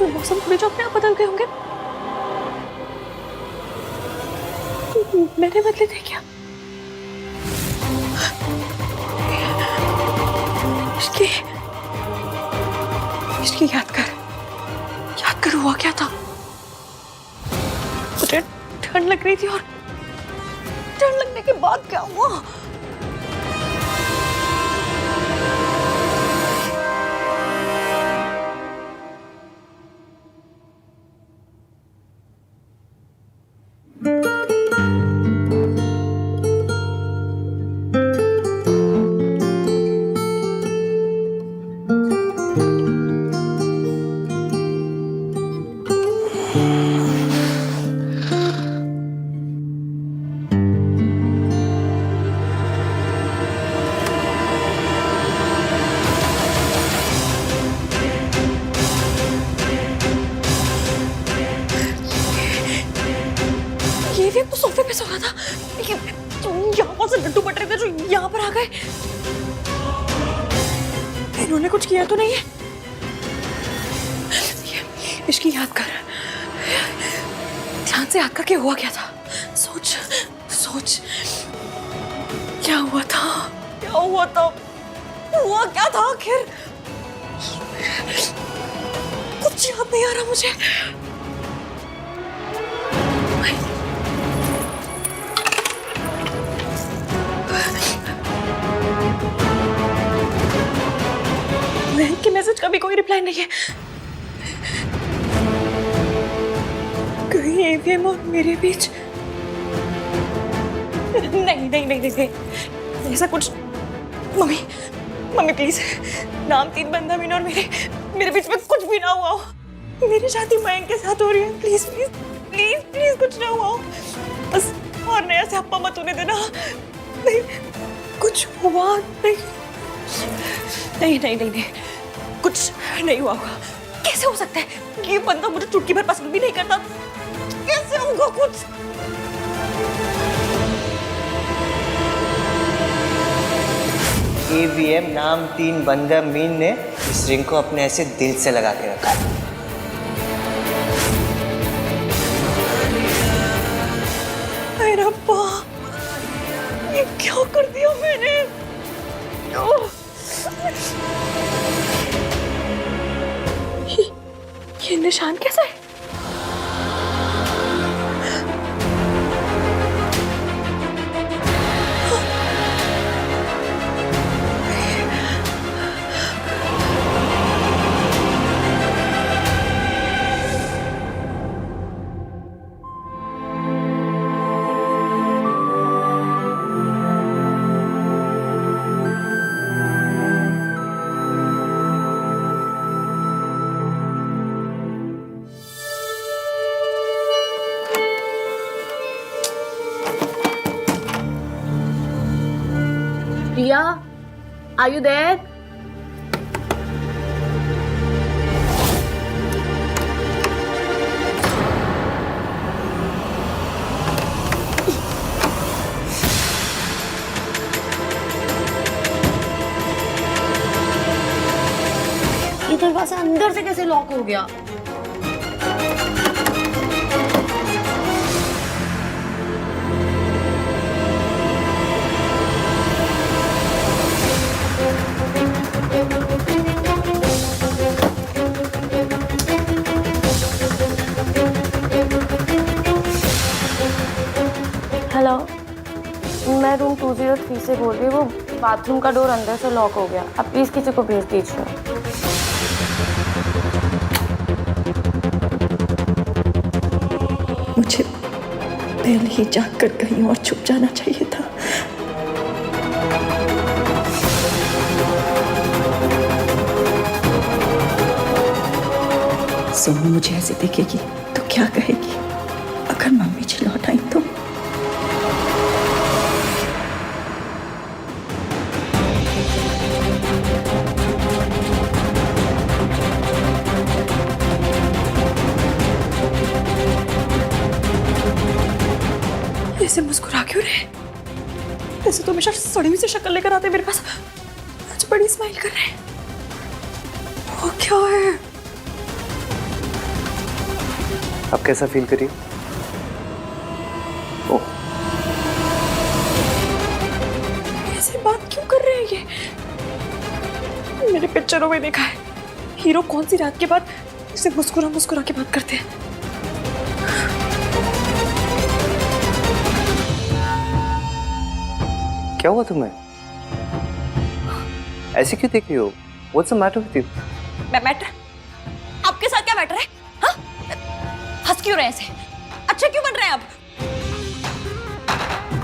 कोई मौसम थोड़ी जो अपने आप बदल गए होंगे। मैंने बदले थे क्या? इसकी इसकी याद कर हुआ क्या था? मुझे ठंड लग रही थी और ठंड लगने के बाद क्या हुआ? ये तो सोफे पे सो रहा था। यहाँ से लड्डू बट रहे थे जो यहाँ पर आ गए। इन्होंने कुछ किया तो नहीं है? इसकी याद कर, ध्यान से याद करके हुआ क्या था? सोच क्या हुआ था? हुआ क्या था आखिर? कुछ याद नहीं आ रहा मुझे। महक के मैसेज का भी कोई रिप्लाई नहीं है। कहीं एवीएम और मेरे बीच नहीं ऐसा कुछ। मम्मी प्लीज, नाम 3 बंदा मीन और मेरे बीच में कुछ भी ना हुआ हो। मेरी शादी मयंक के साथ हो रही है। प्लीज कुछ ना हुआ हो बस। और नया से हप्पा मत होने देना। नहीं, कुछ हुआ नहीं। कुछ नहीं हुआ होगा। कैसे हो सकता है? ये बंदा मुझे चुटकी भर पसंद भी नहीं करता। कैसे होगा कुछ? एवीएम नाम 3 बंदा मीन ने इस रिंग को अपने ऐसे दिल से लगा के रखा है। अरे रब्बा, ये क्या कर दिया मैंने? ये निशान कैसा है? Priya, are you there? ये दरवाजा अंदर से कैसे लॉक हो गया? हेलो, मैं रूम 203 से बोल रही हूँ। वो बाथरूम का डोर अंदर से लॉक हो गया। आप प्लीज किसी को भेज दीजिए। मुझे पहले ही जाकर कहीं और छुप जाना चाहिए था। सोनू मुझे ऐसे देखेगी तो क्या कहेगी? अगर मम्मी जी लौट आई तो? ऐसे मुस्कुरा क्यों रहे? ऐसे तो हमेशा सड़ी हुई सी शक्ल लेकर आते मेरे पास। आज बड़ी स्माइल कर रहे हैं। वो क्या है? अब कैसा फील करिए? ओह, ऐसे बात क्यों कर रहे हैं ये? मेरे पिक्चरों में देखा है हीरो कौन सी रात के बाद इसे मुस्कुरा मुस्कुरा के बात करते हैं। क्या हुआ तुम्हें? ऐसे क्यों देख रही हो? What's the matter with you? Matter? आपके साथ क्या मैटर है? हाँ? हंस क्यों रहे हैं ऐसे? अच्छा क्यों बन रहे हैं आप?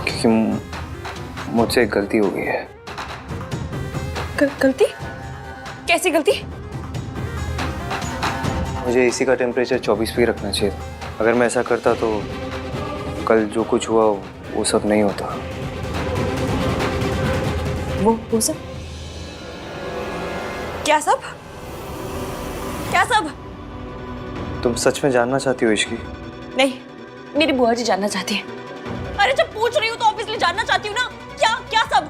क्योंकि मुझसे एक गलती हो गई है। गलती? कैसी गलती? मुझे एसी का टेम्परेचर 24 पे ही रखना चाहिए। अगर मैं ऐसा करता तो कल जो कुछ हुआ वो सब नहीं होता। वो सब? क्या सब? क्या सब? तुम सच में जानना चाहती हो इश्की? नहीं, मेरी बुआ जी जानना चाहती है। अरे जब पूछ रही हूँ तो ऑब्वियसली जानना चाहती हूँ ना। क्या क्या सब?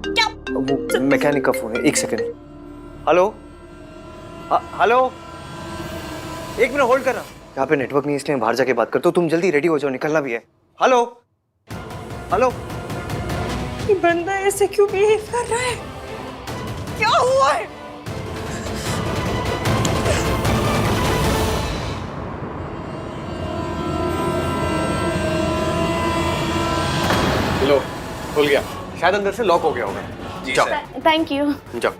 क्या? वो मैकेनिक का फोन है, एक सेकंड। हेलो? हेलो? एक मिनट होल्ड करना। यहाँ पे नेटवर्क नहीं इसलिए बाहर जाके बात करता हूँ। तुम जल्दी रेडी हो जाओ, निकलना भी है। हेलो? हेलो? ये बंदा ऐसे क्यों बिहेव कर रहा है? क्या हुआ है? लो, खुल गया। शायद अंदर से लॉक हो गया होगा। जाओ। Thank you. जाओ।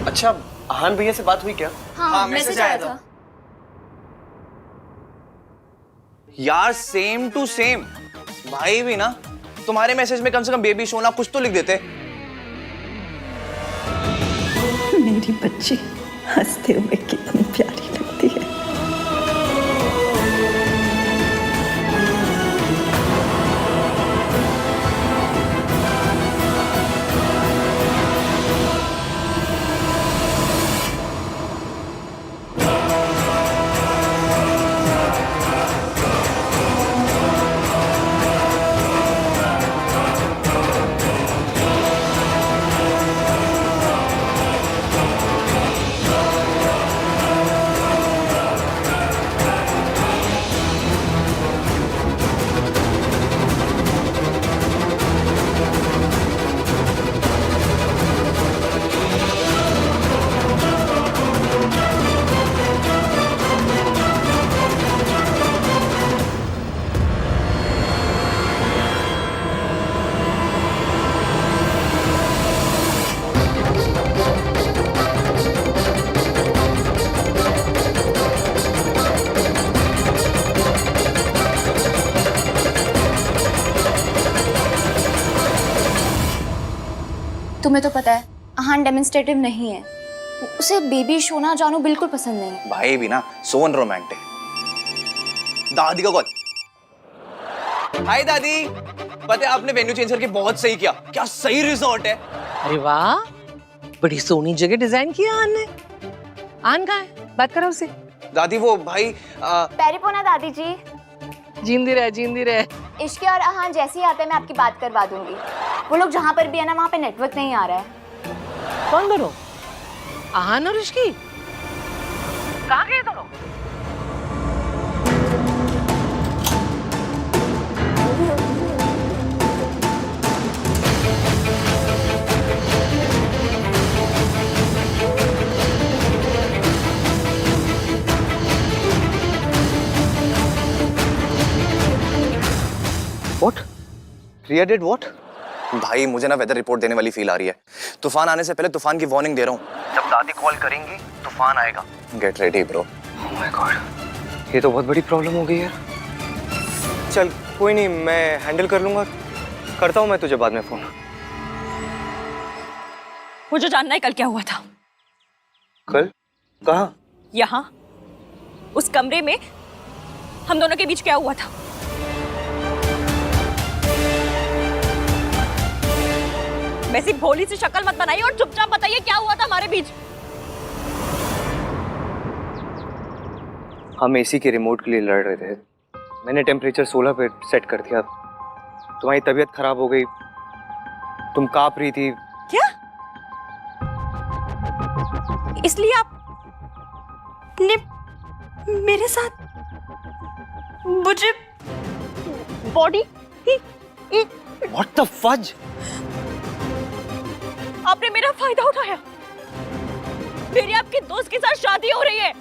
अच्छा, आहान भैया से बात हुई क्या? हाँ, मैसेज आया था। यार सेम टू सेम। भाई भी ना तुम्हारे मैसेज में कम से कम बेबी सोना कुछ तो लिख देते। मेरी बच्ची हंसते हुए कितनी प्यारी लगती है। तुम्हें तो पता है आहान डेमोन्स्ट्रेटिव नहीं है। उसे बेबी सोना जानू बिल्कुल पसंद नहीं है। भाई भी ना सो अनरोमांटिक। दादी का कॉल। हाय दादी, पता है आपने वेन्यू चेंज करके बहुत सही किया। क्या सही रिजॉर्ट है। अरे वाह, बड़ी सोनी जगह डिजाइन किया आन ने। आन कहाँ है? बात करो उसे। दादी वो भाई पैरिपोना दादी जी। जींदी रहे, जींदी रहे। इश्की और आहान जैसे ही आते हैं मैं आपकी बात करवा दूंगी। वो लोग जहाँ पर भी है ना वहाँ पे नेटवर्क नहीं आ रहा है। कौन दोनों? आहान और इश्की? कहाँ गए दोनों? What? Priya did what? भाई मुझे ना वेदर रिपोर्ट देने वाली फील आ रही है। तूफान आने से पहले तूफान की वार्निंग दे रहा हूँ। जब दादी कॉल करेंगी तूफान आएगा। Get ready bro. Oh my God, ये तो बहुत बड़ी प्रॉब्लम हो गई यार। चल कोई नहीं, मैं हैंडल कर लूंगा। करता हूँ मैं तुझे बाद में फोन। मुझे जानना है कल क्या हुआ था। कल? कहाँ? यहाँ, उस कमरे में हम दोनों के बीच क्या हुआ था। वैसी भोली सी शक्ल मत बनाइए और चुपचाप बताइए क्या हुआ था हमारे बीच। हम एसी के रिमोट के लिए लड़ रहे थे। मैंने टेम्परेचर 16 पे सेट कर दिया। तुम्हारी तबीयत खराब हो गई, तुम कांप रही थी। क्या? इसलिए आपने मेरे साथ मुझे बॉडी What the fudge? आपने मेरा फायदा उठाया। मेरी आपके दोस्त के साथ शादी हो रही है।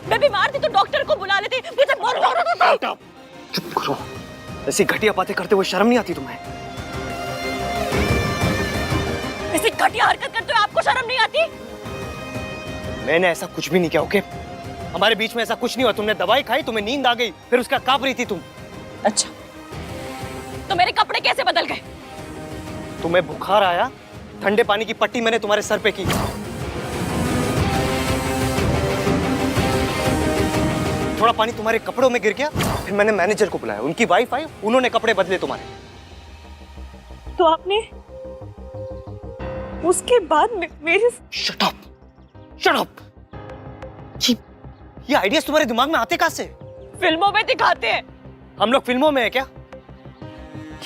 मैं बीमार थी तो डॉक्टर को बुला लेते। मुझे बहुत हो रहा था। चुप करो। ऐसी घटिया बातें करते हुए शर्म नहीं आती तुम्हें? ऐसी घटिया हरकत करते हुए आपको शर्म नहीं आती? मैंने ऐसा कुछ भी नहीं किया, ओके? हमारे बीच में ऐसा कुछ नहीं हुआ। तुमने दवाई खाई, तुम्हें नींद आ गई, फिर उसका कांप रही थी तुम। अच्छा, तो मेरे कपड़े कैसे बदल गए? तुम्हें बुखार आया, ठंडे पानी की पट्टी मैंने तुम्हारे सर पे की। थोड़ा पानी तुम्हारे कपड़ों में गिर गया, फिर मैंने मैनेजर को बुलाया, उनकी वाइफ आई, उन्होंने कपड़े बदले तुम्हारे। तो आपने उसके बाद मेरे शट अप, शट अप। ये आइडियाज तुम्हारे दिमाग में आते कहां से? फिल्मों में दिखाते हैं। हम लोग फिल्मों में है क्या?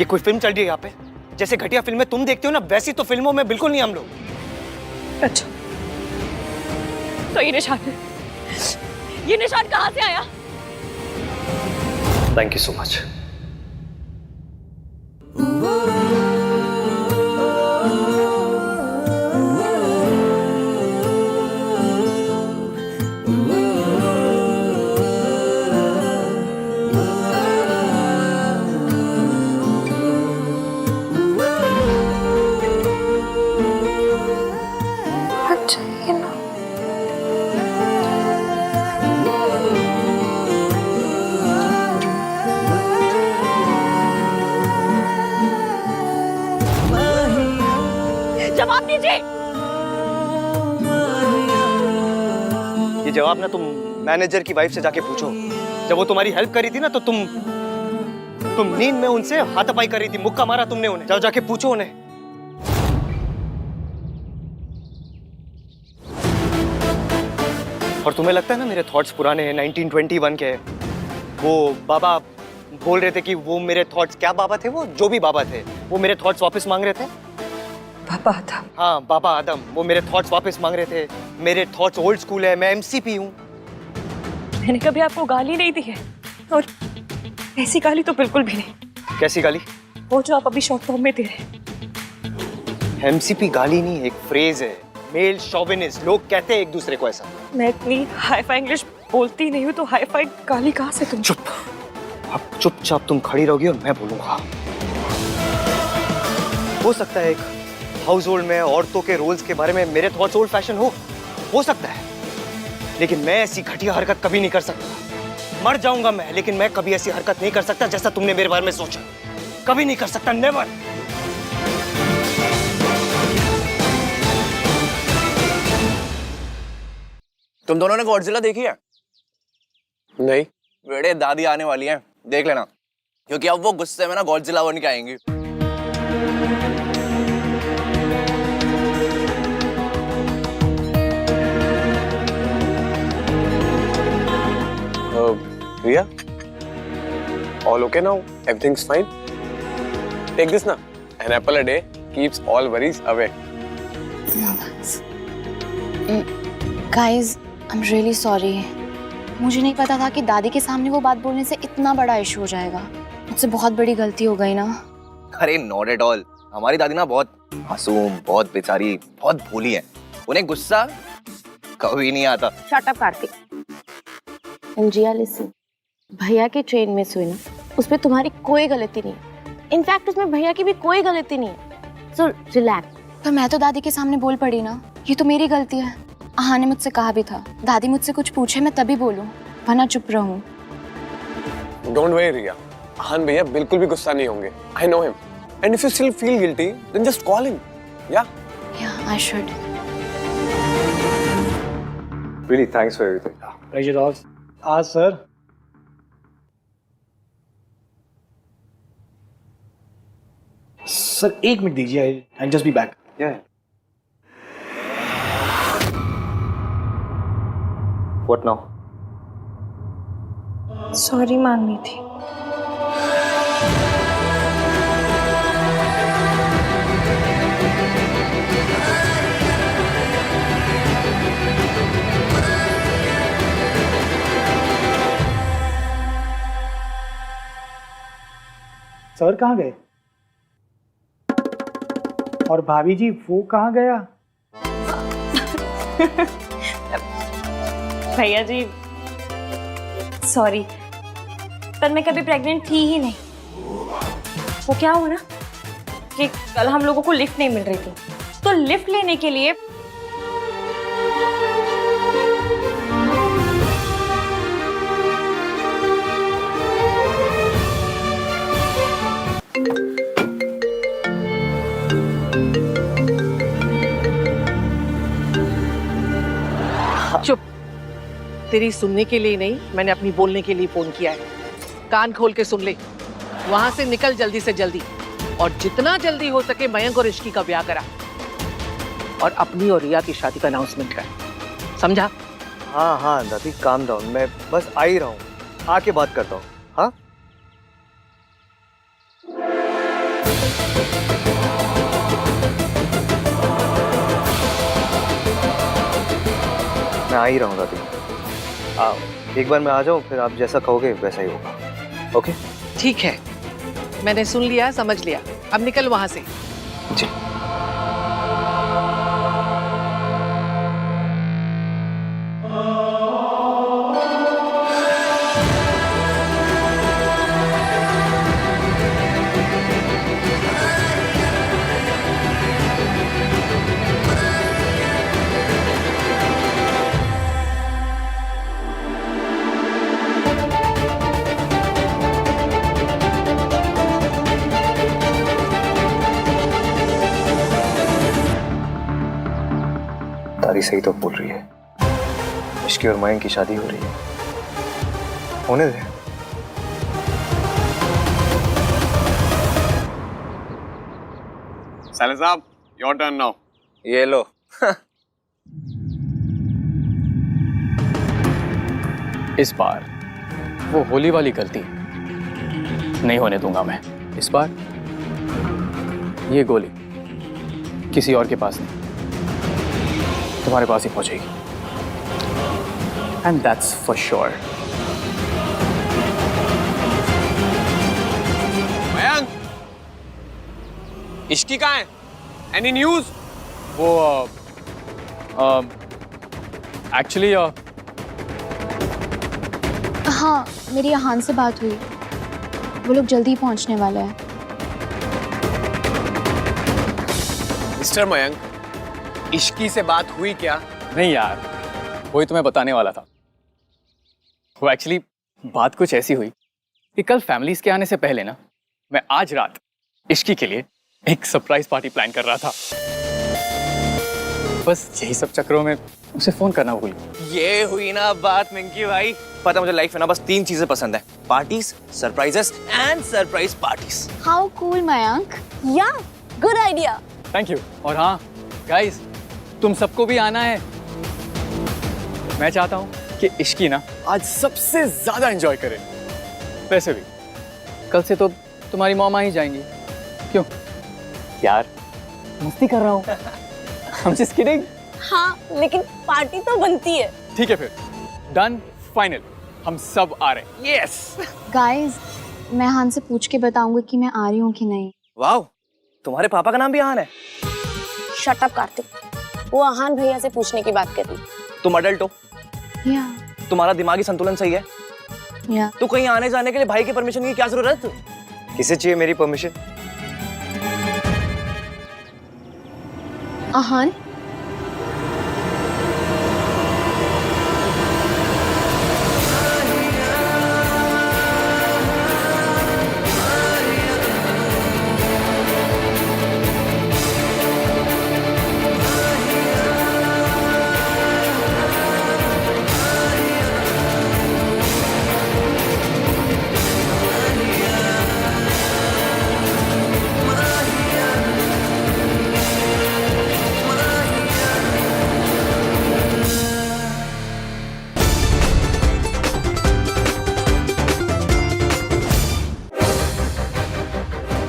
ये कोई फिल्म चल रही है यहाँ पे? जैसे घटिया फिल्में तुम देखते हो ना, वैसी तो फिल्मों में बिल्कुल नहीं हम लोग। अच्छा, तो ये निशान कहां से आया? Thank you so much. अच्छा ये ना जवाब दीजिए। ये जवाब ना तुम मैनेजर की वाइफ से जाके पूछो। जब वो तुम्हारी हेल्प करी थी ना, तो तुम नींद में उनसे हाथापाई कर रही थी, मुक्का मारा तुमने उन्हें। जाओ जाके पूछो उन्हें। और तुम्हें लगता है ना मेरे थॉट्स पुराने हैं, 1921 के हैं। वो बाबा बोल रहे थे कि वो मेरे थॉट्स, क्या बाबा थे वो, जो भी बाबा थे, वो मेरे थॉट्स वापस मांग रहे थे। पापा था। हाँ, बाबा आदम, वो मेरे थॉट्स वापस मांग रहे थे। मेरे थॉट्स ओल्ड स्कूल है, मैं एमसीपी हूँ। मैंने कभी आपको गाली नहीं दी है, और ऐसी गाली तो बिल्कुल भी नहीं। कैसी गाली? वो जो आप अभी शॉर्ट फॉर्म में दे रहे। एमसीपी गाली नहीं, एक फ्रेज है, मेल शोविनिस्ट। लोग कहते हैं एक दूसरे को ऐसा। मैं इतनी हाई-फाई इंग्लिश बोलती नहीं हूँ, तो हाई-फाई गाली कहाँ से तुम? चुप। अब चुपचाप तुम खड़ी रहोगी और मैं बोलूंगा। हो सकता है एक हाउस होल्ड में औरतों के रोल्स के बारे में मेरे थॉट्स ओल्ड फैशन हो सकता है, लेकिन मैं ऐसी घटिया हरकत कभी नहीं कर सकता। मर जाऊंगा मैं, लेकिन मैं कभी ऐसी हरकत नहीं कर सकता जैसा तुमने मेरे बारे में सोचा। कभी नहीं कर सकता, नेवर। तुम दोनों ने गॉडजिला देखी है? नहीं। बेटे दादी आने वाली है, देख लेना, क्योंकि अब वो गुस्से में ना गॉडजिला बन के आएंगी। Riya, all okay now? Everything's fine? Take this now. An apple a day keeps all worries away. Guys, I am really sorry. मुझे नहीं पता था कि दादी के सामने वो बात बोलने से इतना बड़ा इशू हो जाएगा। मुझसे बहुत बड़ी गलती हो गई ना। अरे नॉट एट ऑल। हमारी दादी ना बहुत मासूम, बहुत बेचारी, बहुत भोली है। उन्हें गुस्सा कभी नहीं आता। Shut up Kartik. अंजिया लिसन, भैया की ट्रेन मिस हुई ना, उसमें तुम्हारी कोई गलती नहीं है। इनफैक्ट उसमें भैया की भी कोई गलती नहीं है। So relax. पर मैं तो दादी के सामने बोल पड़ी ना, ये तो मेरी गलती है। आहा ने मुझसे कहा भी था, दादी मुझसे कुछ पूछे मैं तभी बोलूं, वरना चुप रहूं। Don't worry, Riya. आहान भैया बिल्कुल भी गुस्सा नहीं होंगे। I know him. And if you still feel guilty, then just call him. Yeah? Yeah, I should. Really, thanks for everything. Pleasure all. Sir. Sir 1 minute दीजिए, I just be back. Yeah. What now? Sorry मांगनी थी. Sir कहाँ गए? और भाभी जी वो कहाँ गया? भैया जी सॉरी, पर मैं कभी प्रेग्नेंट थी ही नहीं. वो क्या हुआ ना कि कल हम लोगों को लिफ्ट नहीं मिल रही थी, तो लिफ्ट लेने के लिए चुप। तेरी सुनने के लिए नहीं, मैंने अपनी बोलने के लिए फोन किया है. कान खोल के सुन ले. वहां से निकल जल्दी से जल्दी, और जितना जल्दी हो सके मयंक और इश्की का ब्याह करा, और अपनी और रिया की शादी का अनाउंसमेंट कर. समझा? हाँ हाँ दादी, काम डाउन. मैं बस आ ही रहा हूँ, आके बात करता हूँ. हाँ मैं आ ही रहा हूँ दादी. एक बार मैं आ जाऊँ, फिर आप जैसा कहोगे वैसा ही होगा. ओके? ठीक है, मैंने सुन लिया, समझ लिया. अब निकल वहां से. जी. दादी सही तो बोल रही है, इश्की और मयंक की शादी हो रही है. होने दे. Salah साहब, your turn now. ये लो. इस बार वो होली वाली गलती नहीं होने दूंगा मैं. इस बार ये गोली किसी और के पास नहीं, तुम्हारे पास ही पहुंचेगी. And that's for sure. Mayank, Ishki कहाँ है? Any news? वो एक्चुअली हाँ, मेरी यहान से बात हुई. वो लोग जल्दी पहुंचने वाले हैं. मिस्टर मयंक, इश्की से बात हुई क्या? नहीं यार, वही तुम्हें बताने वाला था. वो एक्चुअली बात कुछ ऐसी हुई कि कल फैमिलीज के आने से पहले ना, मैं आज रात इश्की के लिए एक सरप्राइज पार्टी प्लान कर रहा था. बस यही सब चक्करों में उसे फोन करना भूल गया. ये हुई ना बात मिंकी भाई. पता मुझे लाइफ में ना बस 3 चीजें पसंद है: parties, surprises and surprise parties. How cool Mayank. या गुड आइडिया. Thank you. और हाँ गाइस, तुम सबको भी आना है. मैं चाहता हूँ कि इश्की ना आज सबसे ज्यादा एंजॉय करे. वैसे भी कल से तो तुम्हारी मॉम आ ही जाएंगी. क्यों यार, मस्ती कर रहा हूँ. I'm just kidding. हाँ, लेकिन पार्टी तो बनती है. ठीक है फिर, डन, फाइनल. हम सब आ रहे हैं. यस. गाइस, मैं हान से पूछ के बताऊंगी कि मैं आ रही हूँ कि नहीं. वाओ, तुम्हारे पापा का नाम भी आहान है. शट अप कार्तिक, वो आहान भैया से पूछने की बात कर रही. तुम अडल्ट हो, या तुम्हारा दिमागी संतुलन सही है. या तो कहीं आने जाने के लिए भाई की परमिशन की क्या जरूरत? किसे चाहिए मेरी परमिशन? आहान,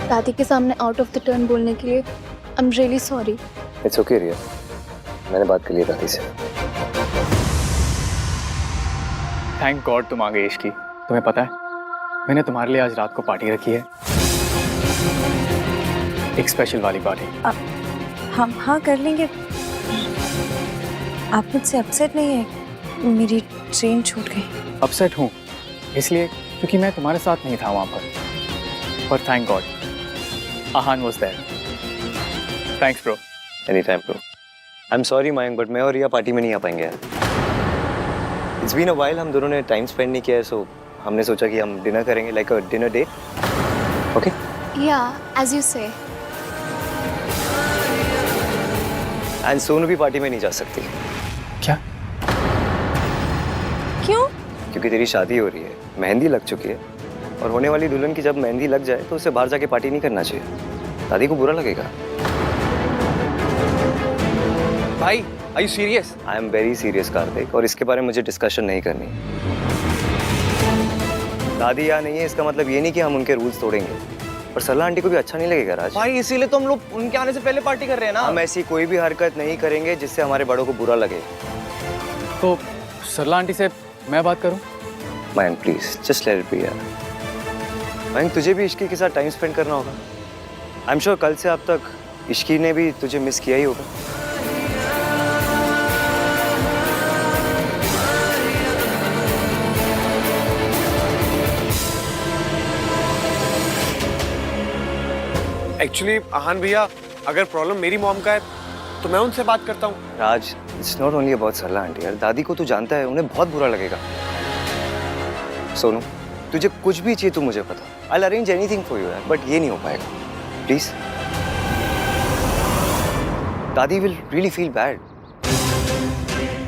दादी के सामने आउट ऑफ द टर्न बोलने के लिए I am really sorry. It's okay Riya, मैंने बात कर ली दादी से। थैंक गॉड तुम आ गई इश्की। तुम्हें पता है मैंने तुम्हारे लिए आज रात को पार्टी रखी है, एक स्पेशल वाली पार्टी। हम हाँ कर लेंगे। आप मुझसे अपसेट नहीं है? मेरी ट्रेन छूट गई। अपसेट हूँ इसलिए क्योंकि मैं तुम्हारे साथ नहीं था वहां पर thank God Aahan was there. Thanks bro. Any time bro. I am sorry Mayank, but मैं और रिया पार्टी में नहीं आ पाएंगे यार। इट्स बीन अ व्हाइल, हम दोनों ने टाइम स्पेंड नहीं किया है, सो हमने सोचा कि हम डिनर करेंगे, like a dinner date. Okay? या as you say. And Sonu भी पार्टी में नहीं जा सकती। क्या? क्यों? क्योंकि तेरी शादी हो रही है, मेहंदी लग चुकी है, और होने वाली दुल्हन की जब मेहंदी लग जाए तो उसे बाहर जाके पार्टी नहीं करना चाहिए, दादी को बुरा लगेगा। भाई are you serious? I am very serious Kartik, और इसके बारे में मुझे डिस्कशन नहीं करनी। दादी यहाँ नहीं है इसका मतलब ये नहीं कि हम उनके रूल्स तोड़ेंगे, पर सरला आंटी को भी अच्छा नहीं लगेगा राज। भाई इसीलिए तो हम लोग उनके आने से पहले पार्टी कर रहे हैं ना। हम ऐसी कोई भी हरकत नहीं करेंगे जिससे हमारे बड़ों को बुरा लगे। तो सरला आंटी से मैं बात करूं? Mayank please just let it be यार। मयंक तुझे भी इश्की के साथ टाइम स्पेंड करना होगा। आई एम श्योर कल से अब तक इश्की ने भी तुझे मिस किया ही होगा। एक्चुअली आहान भैया, अगर प्रॉब्लम मेरी मॉम का है तो मैं उनसे बात करता हूँ। Raj, it's not only about Sarla aunty यार, दादी को तू जानता है, उन्हें बहुत बुरा लगेगा। सोनू तुझे कुछ भी चाहिए तो मुझे पता, I will arrange anything for you यार, बट ये नहीं हो पाएगा प्लीज। दादी विल रियली फील बैड।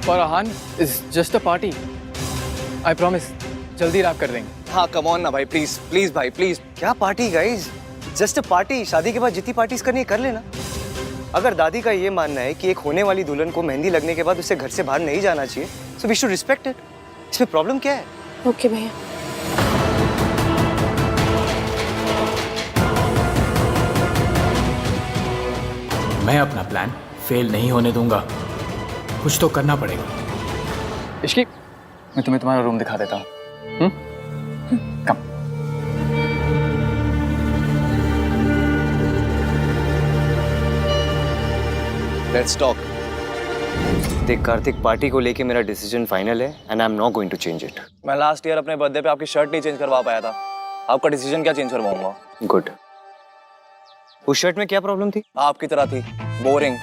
और Aahan is just a party, I promise जल्दी रैप कर देंगे। हाँ कम ऑन ना भाई, प्लीज प्लीज भाई प्लीज। क्या party guys, just a party. शादी के बाद जितनी पार्टीज करनी है कर लेना। अगर दादी का ये मानना है कि एक होने वाली दुल्हन को मेहंदी लगने के बाद उसे घर से बाहर नहीं जाना चाहिए, so we should respect it. इसमें प्रॉब्लम क्या है? ओके भैया। मैं अपना प्लान फेल नहीं होने दूंगा, कुछ तो करना पड़ेगा। इश्की मैं तुम्हें तुम्हारा रूम दिखा देता हूँ। कम। Let's talk. देख कार्तिक, पार्टी को लेके मेरा डिसीजन फाइनल है and I am not going to change it. मैं लास्ट ईयर अपने बर्थडे पे आपकी शर्ट नहीं चेंज करवा पाया था, आपका डिसीजन क्या चेंज करवाऊंगा? गुड। उस शर्ट में क्या प्रॉब्लम थी? आपकी तरह थी, बोरिंग।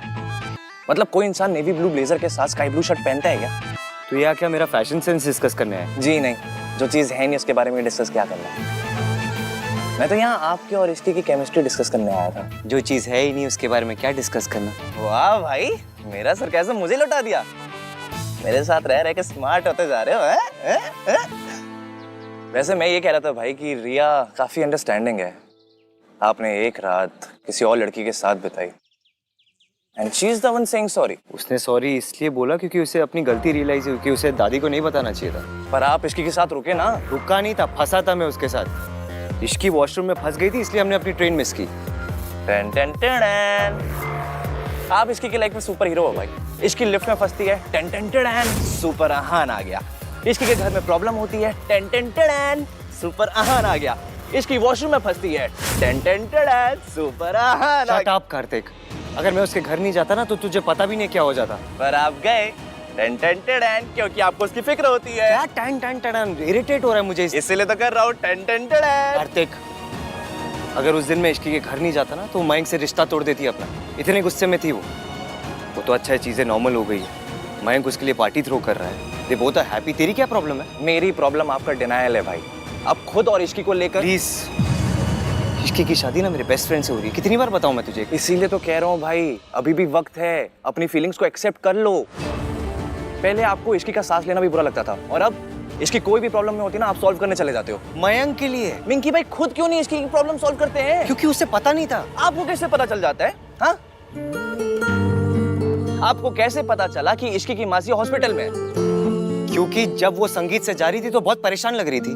मतलब कोई इंसान नेवी ब्लू ब्लेजर के साथ स्काई ब्लू शर्ट पहनता है क्या? तो यहाँ क्या मेरा फैशन सेंस डिस्कस करने आया? जी नहीं, जो चीज है नहीं उसके बारे में डिस्कस क्या करना है। मैं तो यहाँ आपके और इसकी की केमिस्ट्री डिस्कस करने आया था। जो चीज है ही नहीं उसके बारे में क्या डिस्कस करना? वाह भाई, मेरा सरकाज़म मुझे लौटा दिया। मेरे साथ रह के स्मार्ट होते जा रहे हो हैं? वैसे मैं ये कह रहा था भाई कि रिया काफी अंडरस्टैंडिंग है। आपने एक रात किसी और लड़की के साथ बिताई and she is the one saying sorry. उसने सॉरी इसलिए बोला क्योंकि उसे अपनी गलती रियलाइज हुई कि उसे दादी को नहीं बताना चाहिए था। पर आप इसकी के साथ रुके ना। रुका नहीं था, फंसा था मैं उसके साथ। इश्की वॉशरूम में फंस गई थी इसलिए हमने अपनी ट्रेन मिस की। टन टन टन। आप इसकी की लाइफ में सुपर हीरो हो भाई। इसकी लिफ्ट में फंसती है, टन टन टन, सुपर आहान आ गया। इसकी के घर में प्रॉब्लम होती है, टन टन टन, सुपर आहान आ गया। इसकी वॉशरूम में फंसती है, टन टन टन, सुपर आहान आ शट अप कार्तिक, अगर मैं उसके घर नहीं जाता ना तो तुझे पता भी नहीं क्या हो जाता। पर आप गए, टन टन टन, क्योंकि आपको उसकी फिक्र होती है। क्या टन टन टन? इरिटेट हो रहा है मुझे इसीलिए तो कर रहा हूँ, टन टन टन। कार्तिक, अगर उस दिन मैं इश्की के घर नहीं जाता ना तो मयंक से रिश्ता तोड़ देती अपना। इतने गुस्से में थी वो तो अच्छा है, चीजें नॉर्मल हो गई है। मयंक उसके लिए पार्टी थ्रो कर रहा है, दे बोथ आर हैप्पी। तेरी क्या प्रॉब्लम है? मेरी प्रॉब्लम आपका डिनायल है भाई। आप खुद और इश्की को लेकर। प्लीज, इश्की की शादी ना मेरे बेस्ट फ्रेंड से हो रही है, कितनी बार बताऊं मैं तुझे? इसीलिए तो कह रहा हूँ भाई, अभी भी वक्त है, अपनी फीलिंग्स को एक्सेप्ट कर लो। पहले आपको इश्की का सांस लेना भी बुरा लगता था और अब इसकी कोई भी प्रॉब्लम में होती है ना, आप सॉल्व करने चले जाते हो। मयंक के लिए। मिंकी भाई खुद क्यों नहीं इसकी प्रॉब्लम सॉल्व करते हैं? क्योंकि उसे पता नहीं था। आपको कैसे पता चल जाता है? हाँ, आपको कैसे पता चला कि इश्की की मासी हॉस्पिटल में है? क्योंकि जब वो संगीत से जा रही थी तो बहुत परेशान लग रही थी।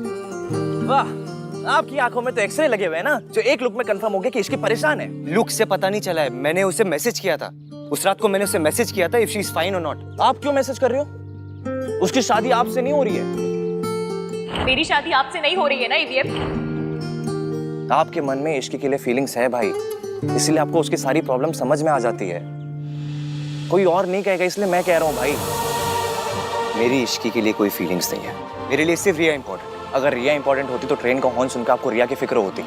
वाह, आपकी आंखों में तो एक्सरे लगे हुए हैं ना, जो एक लुक में कंफर्म हो गया कि इश्की परेशान है। लुक से पता नहीं चला है, मैंने उसे मैसेज किया था। उस रात को मैंने उसे मैसेज किया था इफ शी इज फाइन और नॉट। आप क्यों मैसेज कर रहे हो? उसकी शादी आपसे नहीं हो रही है। मेरी शादी आपसे नहीं हो रही है ना ईवीएम। आपके मन में इश्की के लिए फीलिंग्स है भाई, इसलिए आपको उसकी सारी प्रॉब्लम समझ में आ जाती है। कोई और नहीं कहेगा, इसलिए मैं कह रहा हूँ भाई। मेरी इश्की के लिए कोई फीलिंग्स नहीं है, मेरे लिए सिर्फ रिया इंपॉर्टेंट। अगर रिया इंपॉर्टेंट होती तो ट्रेन का हॉर्न सुनकर आपको रिया की फिक्र होती,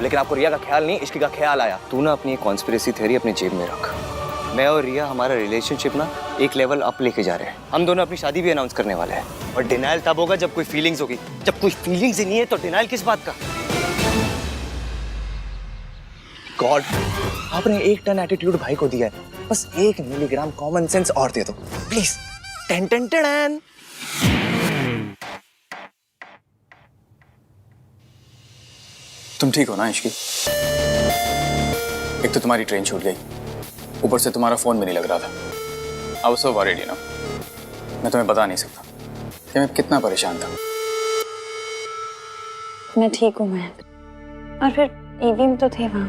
लेकिन आपको रिया का ख्याल नहीं, इश्की का ख्याल आया। तू ना अपनी कॉन्स्पिरेसी थ्योरी अपनी जेब में रख। मैं और रिया हमारा रिलेशनशिप ना एक लेवल अप लेके जा रहे हैं। हम दोनों अपनी शादी भी अनाउंस करने वाले हैं। और डिनाइल तब होगा जब कोई फीलिंग्स होगी। जब कोई फीलिंग्स ही नहीं है तो डिनाइल किस बात का? गॉड, आपने 1 टन एटीट्यूड भाई को दिया है, बस 1 मिलीग्राम कॉमन सेंस और दे दो प्लीज। Ten ten ten. तुम ठीक हो ना इश्की? एक तो तुम्हारी ट्रेन छूट गई, ऊपर से तुम्हारा फोन भी नहीं लग रहा था। I was so worried, you know. मैं तुम्हें बता नहीं सकता कि मैं कितना परेशान था। मैं ठीक हूँ मयंक, और फिर ईवीएम तो थे वहाँ।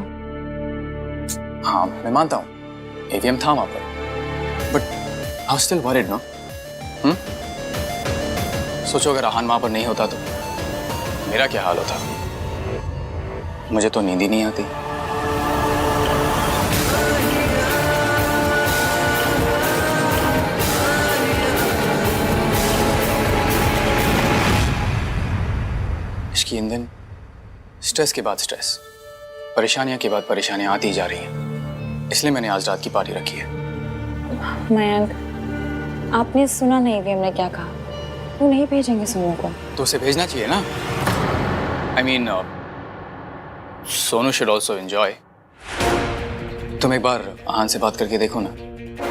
हाँ मैं मानता हूँ एवीएम था वहां पर, but I was still worried ना। सोचो अगर आहान वहां पर नहीं होता तो मेरा क्या हाल होता। मुझे तो नींद ही नहीं आती। इसकी इन दिन स्ट्रेस के बाद स्ट्रेस, परेशानियां के बाद परेशानियां आती जा रही हैं, इसलिए मैंने आज रात की पार्टी रखी है। मयंक, आपने सुना नहीं ईवीएम ने क्या कहा? वो नहीं भेजेंगे सोनू को। तो उसे भेजना चाहिए ना। I mean Sonu should also enjoy. तुम एक बार आहान से बात करके देखो ना,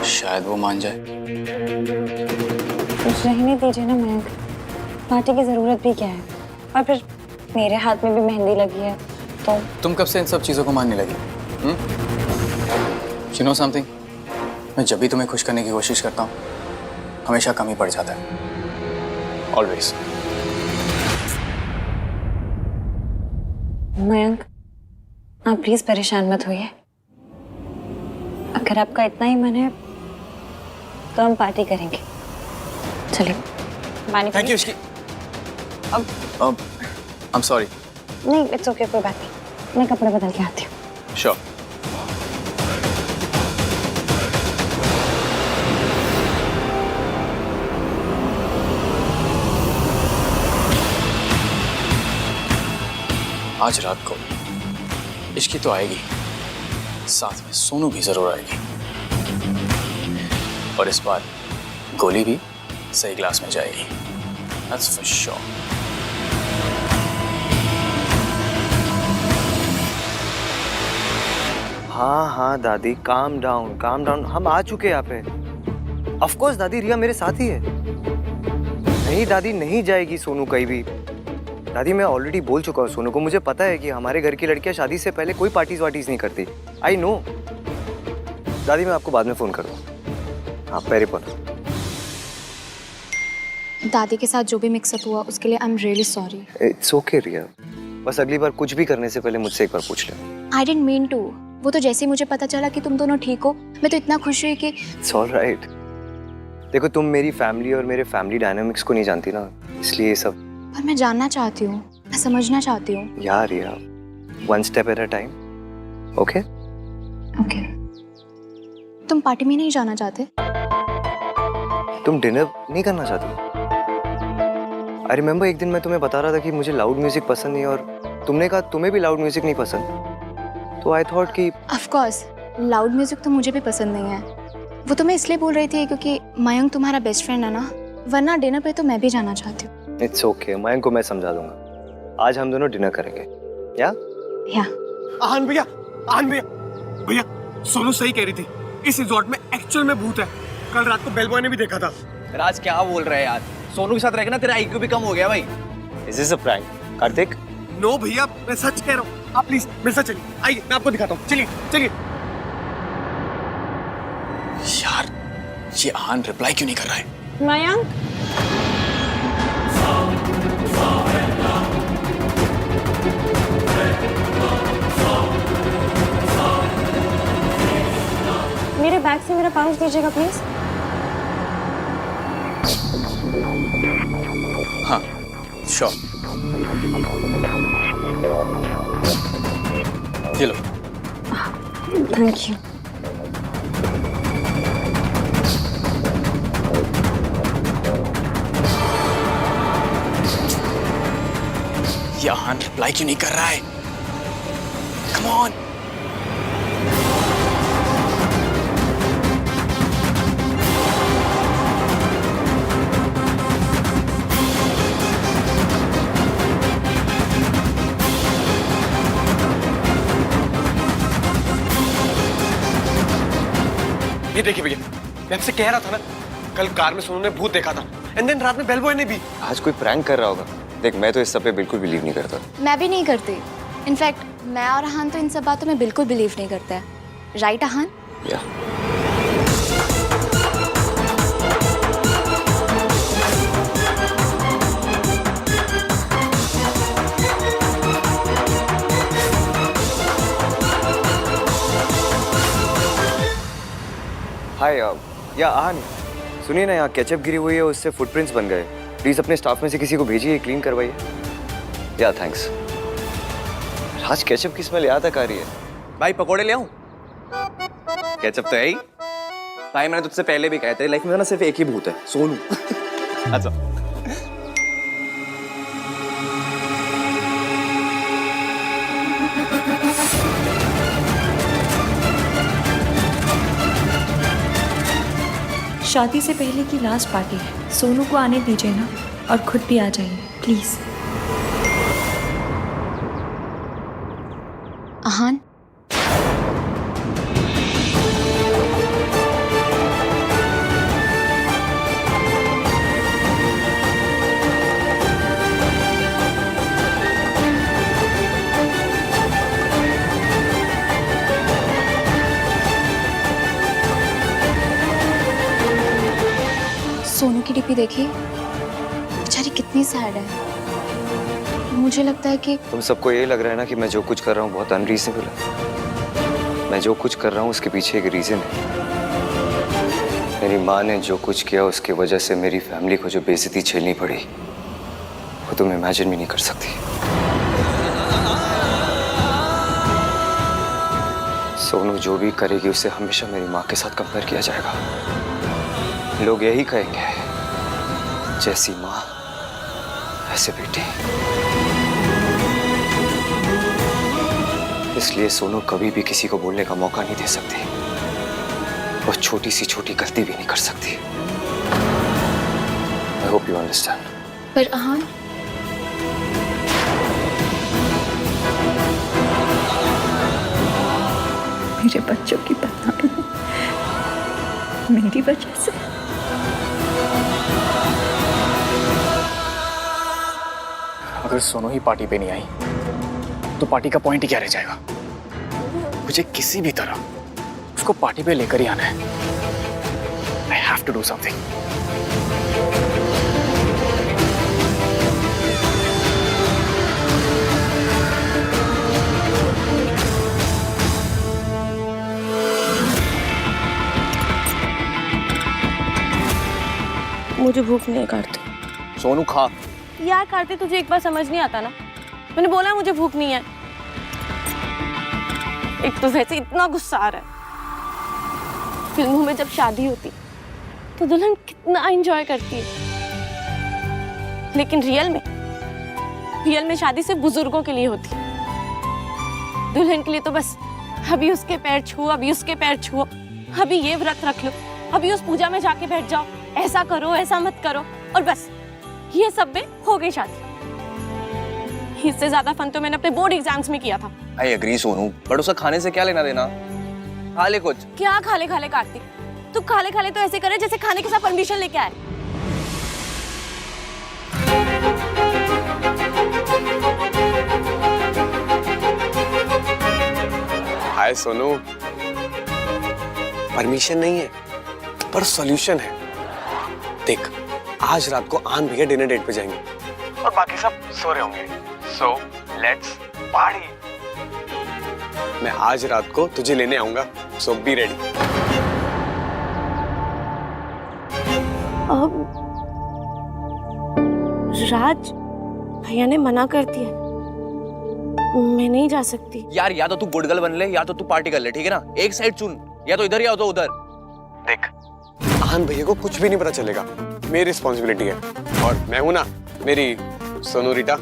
शायद वो मान जाए। रहने दीजिए ना मयंक, पार्टी की जरूरत भी क्या है? और फिर मेरे हाथ में भी मेहंदी लगी है तो। तुम कब से इन सब चीजों को मानने लगी? यू नो समथिंग, मैं जब भी तुम्हें खुश करने की कोशिश करता हूँ हमेशा कम ही पड़ जाता है। ऑलवेज। मयंक, आप प्लीज परेशान मत होइए। अगर आपका इतना ही मन है तो हम पार्टी करेंगे। चलिए पानी। Thank you Ishki. अब आई एम सॉरी। नहीं, इट्स ओके, कोई बात नहीं। मैं कपड़े बदल के आती हूँ। श्योर। आज रात को इश्की तो आएगी, साथ में सोनू भी जरूर आएगी, और इस बार गोली भी सही ग्लास में जाएगी। That's for sure. हाँ दादी, काम डाउन। हम आ चुके हैं यहाँ पे। ऑफ कोर्स दादी, रिया मेरे साथ ही है। नहीं दादी, नहीं जाएगी सोनू कहीं भी। दादी मैं ऑलरेडी बोल चुका हूँ सोनू को, मुझे पता है कि हमारे घर की लड़कियां शादी से पहले कोई पार्टीज वार्टीज नहीं करती। I know. दादी मैं आपको बाद में फोन करूँगा। हाँ पैरे पर। दादी के साथ जो भी मिक्सअप हुआ उसके लिए I am really sorry. It's okay Riya, बस अगली बार कुछ भी करने से पहले मुझसे एक बार पूछ ले। I didn't mean to. वो तो जैसे ही मुझे पता चला कि तुम दोनों ठीक हो, मैं तो इतना खुश हुई कि। It's alright. देखो तुम मेरी फैमिली और मेरे फैमिली डायनामिक्स को नहीं जानती ना, इसलिए ये सब। पर मैं जानना चाहती हूँ, मैं समझना चाहती हूँ। यार यार, one step at a time. Okay okay. तुम पार्टी में नहीं जाना चाहते? तुम डिनर नहीं करना चाहती? आई रिमेम्बर एक दिन मैं तुम्हें बता रहा था कि मुझे लाउड म्यूजिक पसंद नहीं, और तुमने कहा तुम्हें भी लाउड म्यूजिक नहीं पसंद। तो आई थॉट कि ऑफ कोर्स लाउड म्यूजिक तो मुझे भी पसंद नहीं है। वो तो मैं इसलिए बोल रही थी क्योंकि मयंक तुम्हारा बेस्ट फ्रेंड है ना, वरना डिनर पे तो मैं भी जाना चाहती हूँ। इट्स ओके, मयंक को मैं समझा दूंगा। आज हम दोनों डिनर करेंगे। या आहान भैया, भैया सोनू सही कह रही थी, इस रिजॉर्ट में एक्चुअल में भूत है। कल रात को बेल बॉय ने भी देखा था। राज क्या बोल रहे हैं यार, सोनू के साथ रहकर ना तेरा IQ भी कम हो गया भाई। Is this a prank Kartik? No भैया, मैं सच कह रहा हूँ। आप प्लीज मेरे साथ चलिए, आइए मैं आपको दिखाता हूँ। चलिए। यार ये आहान रिप्लाई क्यों नहीं कर रहा है? मयंक मेरा पाउच दीजिएगा प्लीज। हाँ श्योर। ये लो। Thank you. ये आहान रिप्लाई क्यों नहीं कर रहा है? Come on. ये देखिए भैया, मैं आपसे कह रहा था ना, कल कार में सोनू ने भूत देखा था, एंड देन रात में बेल बॉय ने भी। आज कोई प्रैंक कर रहा होगा। देख, मैं तो इस सब पे बिल्कुल बिलीव नहीं करता। मैं भी नहीं करती। इनफैक्ट मैं और आहान तो इन सब बातों में बिल्कुल बिलीव नहीं करते हैं। राइट आहान? या हाय या आहान, सुनिए ना, यहाँ केचप गिरी हुई है, उससे फुटप्रिंट्स बन गए। प्लीज अपने स्टाफ में से किसी को भेजिए, क्लीन करवाइए। या थैंक्स। आज केचप की स्मेल यहाँ तक आ रही है। भाई पकोड़े ले आऊं? केचप तो है ही। भाई मैंने तुझसे पहले भी कहा, तेरी लाइफ में ना सिर्फ एक ही भूत है, सोनू। अच्छा। शादी से पहले की लास्ट पार्टी है, सोनू को आने दीजिए ना, और खुद भी आ जाइए प्लीज। आहान, सोनू की डीपी देखी, बेचारी कितनी सैड है। मुझे लगता है कि तुम सबको ये लग रहा है ना कि मैं जो कुछ कर रहा हूँ बहुत अनरीजनेबल है। मैं जो कुछ कर रहा हूँ उसके पीछे एक रीजन है। मेरी माँ ने जो कुछ किया उसकी वजह से मेरी फैमिली को जो बेइज्जती झेलनी पड़ी, वो तुम इमेजिन भी नहीं कर सकती। सोनू जो भी करेगी उसे हमेशा मेरी माँ के साथ कंपेयर किया जाएगा। लोग यही कहेंगे, जैसी माँ ऐसे बेटी। इसलिए सोनू कभी भी किसी को बोलने का मौका नहीं दे सकती, और छोटी सी छोटी गलती भी नहीं कर सकती। I hope you understand. पर आहान, मेरे बच्चों की बदनामी मेरी वजह से। अगर सोनू ही पार्टी पे नहीं आई तो पार्टी का पॉइंट ही क्या रह जाएगा? मुझे किसी भी तरह उसको पार्टी पे लेकर ही आना है। I have to do something. मुझे भूख नहीं है कार्तिक। सोनू खा। यार कार्तिक, तुझे एक बार समझ नहीं आता ना, मैंने बोला मुझे भूख नहीं है। एक तो वैसे इतना गुस्सा आ रहा है। फिल्मों में जब शादी होती तो दुल्हन कितना एंजॉय करती है, लेकिन रियल में शादी सिर्फ बुजुर्गों के लिए होती है। दुल्हन के लिए तो बस अभी उसके पैर छुओ, अभी उसके पैर छुओ, अभी ये व्रत रख लो, अभी उस पूजा में जाके बैठ जाओ, ऐसा करो ऐसा मत करो, और बस ये सब में हो गई शादी। इससे ज्यादा फन तो मैंने अपने बोर्ड एग्जाम्स में किया था। आई एग्री सोनू, बट उसका खाने से क्या लेना देना? खा ले कुछ। क्या खाले खाले कार्तिक, तू खाले खाले तो ऐसे करे जैसे खाने के साथ परमिशन लेके आए। हाय सोनू, परमिशन नहीं है पर सॉल्यूशन है। देख, आज रात को आन भैया डिनर डेट पे जाएंगे और बाकी सब सो रहे होंगे। So let's party. मैं आज रात को तुझे लेने आऊंगा, सो बी रेडी। राज, भैया ने मना कर दिया, मैं नहीं जा सकती। यार या तो तू गुड गर्ल बन ले या तो तू पार्टी कर ले, ठीक है ना? एक साइड चुन, या तो इधर या तो उधर। देख, आहान भैया को कुछ भी नहीं पता चलेगा, मेरी रिस्पॉन्सिबिलिटी है। और मैं हूं ना, मेरी सोनू रीटा।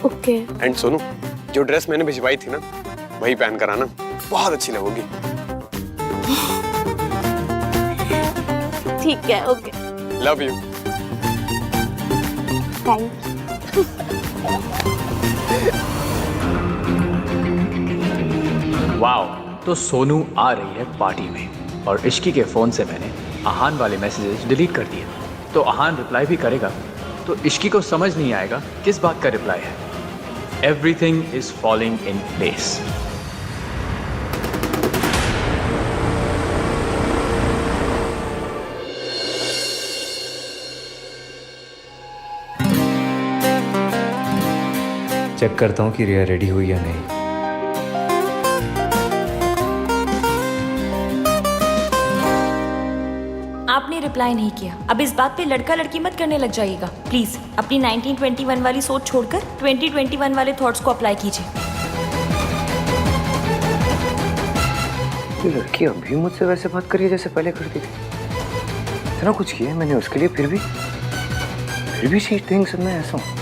ओके। एंड सोनू, जो ड्रेस मैंने भिजवाई थी ना, वही पहन कर आना, बहुत अच्छी लगोगी। ठीक है, okay. Love you. Thank wow, तो सोनू आ रही है पार्टी में और इश्की के फोन से मैंने आहान वाले मैसेजेस डिलीट कर दिए। तो आहान रिप्लाई भी करेगा तो इश्की को समझ नहीं आएगा किस बात का रिप्लाई है। Everything is falling in place. Check करता हूँ कि रिया रेडी हुई या नहीं। आपने रिप्लाई नहीं किया। अब इस बात पे लड़का लड़की मत करने लग जाइएगा प्लीज। अपनी 1921 वाली सोच छोड़कर 2021 वाले थॉट्स को अप्लाई कीजिए। ये लड़की अभी मुझसे वैसे बात करी है जैसे पहले करती थी। इतना कुछ किया है मैंने उसके लिए, फिर भी शी थिंक्स मैं ऐसा हूँ।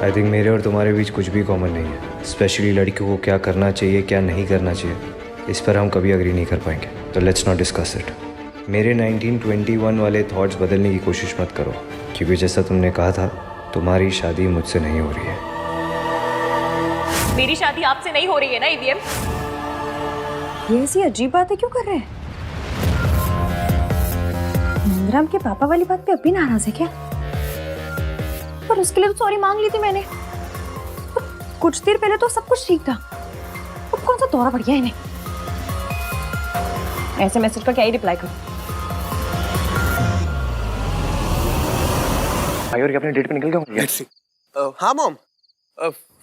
आई थिंक मेरे और तुम्हारे बीच कुछ भी कॉमन नहीं है, स्पेशली लड़कियों को क्या करना चाहिए क्या नहीं करना चाहिए, इस पर हम कभी अग्री नहीं कर पाएंगे। तो लेट्स नॉट डिस्कस इट। मेरे 1921 वाले थॉट्स बदलने की कोशिश मत करो, क्योंकि जैसा तुमने कहा था तुम्हारी शादी मुझसे नहीं हो रही है। मेरी शादी आपसे नहीं हो रही है ना ईवीएम? ये ऐसी अजीब बातें क्यों कर रहे हैं? नंदराम के पापा वाली बात पे अभी नाराज है क्या? पर उसके लिए तो सॉरी मांग ली थी मैंने। कुछ देर पहले तो सब कुछ ठीक था, अब कौन सा दौरा पड़ गया इन्हें? ऐसे मैसेज का क्या ही रिप्लाई करूं? भाई और अपने डेट पे निकल गया। Let's see. हाँ मॉम।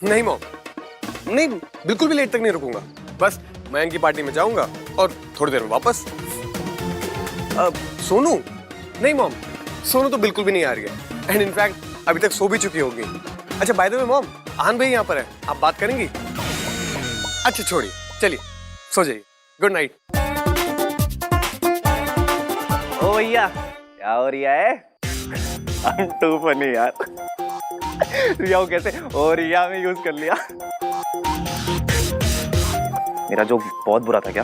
नहीं मॉम, नहीं बिल्कुल भी लेट तक नहीं रुकूंगा। बस मयंक की पार्टी में जाऊंगा और थोड़ी देर में वापस। सोनू? नहीं मॉम, सोनू तो बिल्कुल भी नहीं आ रही है। एंड इनफैक्ट अभी तक सो भी चुकी होगी। अच्छा बाय द वे मॉम, आहान भाई यहाँ पर है, आप बात करेंगी? अच्छा छोड़िए, चलिए सो जाइए। Good night. ओ भैया, क्या हो रिया है? टू फनी यार। रिया को कैसे ओ रिया में यूज कर लिया। मेरा जोक बहुत बुरा था क्या?